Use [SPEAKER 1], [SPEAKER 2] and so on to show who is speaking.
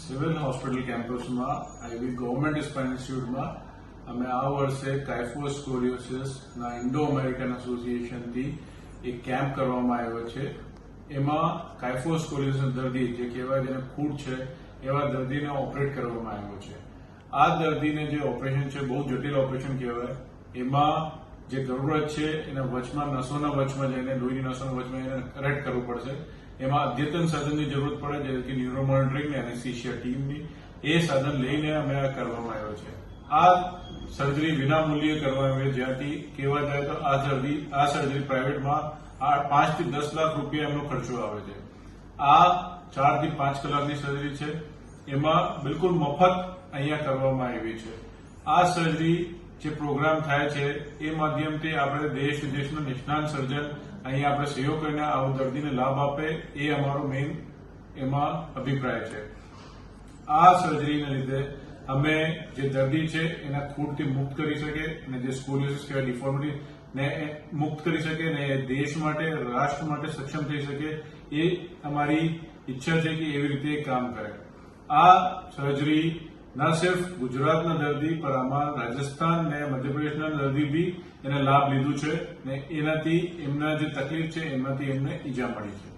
[SPEAKER 1] Civil hospital કેમ્પસમાં આઈવી government spine ઇન્સ્ટિટ્યૂટમાં અમે આ વર્ષે કાઇફોસ્કોલિયોસિસના ઇન્ડો અમેરિકન એસોસિએશનથી એક કેમ્પ કરવામાં આવ્યો છે. એમાં કાઇફોસ્કોલિયોસિસ દર્દી જે કહેવાય જેને ખૂટ છે એવા દર્દીને ઓપરેટ કરવામાં આવ્યો છે. આ દર્દીને જે ઓપરેશન છે બહુ જટિલ ઓપરેશન કહેવાય. એમાં જે જરૂરત છે એના વચમાં નસોના વચમાં જઈને લોહીની નસોના વચમાં એને કરેક્ટ કરવું પડશે. એમાં અદ્યતન સાધનની જરૂરત પડે જેમ કે ન્યુરો મોનિટરિંગ એનેસ્થેસિયા ટીમની. એ સાધન લઈને અમે આ કરવામાં આવ્યો છે. આ સર્જરી વિના મૂલ્યે કરવામાં આવે. જ્યાંથી કહેવા જાય તો આ સર્જરી પ્રાઇવેટમાં 5 થી 10 લાખ રૂપિયા એમનો ખર્ચો આવે છે. આ 4 થી 5 કલાકની સર્જરી છે. એમાં બિલકુલ મફત અહીંયા કરવામાં આવી છે. આ સર્જરી જે પ્રોગ્રામ થાય છે એ માધ્યમથી આપણે દેશ વિદેશના નિષ્ણાત સર્જન અહીંયા આપણે સહયોગ કરીને આવું દર્દીને લાભ આપે એ અમારો મેઇન એમાં અભિપ્રાય છે. આ સર્જરીને લીધે અમે જે દર્દી છે એના ખૂટથી મુક્ત કરી શકે અને જે સ્કોલિયોસિસ કહેવાય ડિફોર્મિટી ને મુક્ત કરી શકે ને દેશ માટે રાષ્ટ્ર માટે સક્ષમ થઈ શકે એ અમારી ઈચ્છા છે કે એવી રીતે કામ કરે. આ સર્જરી ન સિર્ફ ગુજરાતના દર્દી પણ આમાં રાજસ્થાન ને મધ્યપ્રદેશના દર્દી બી એને લાભ લીધું છે ને એનાથી એમના જે તકલીફ છે એમાંથી એમને ઈજા મળી છે.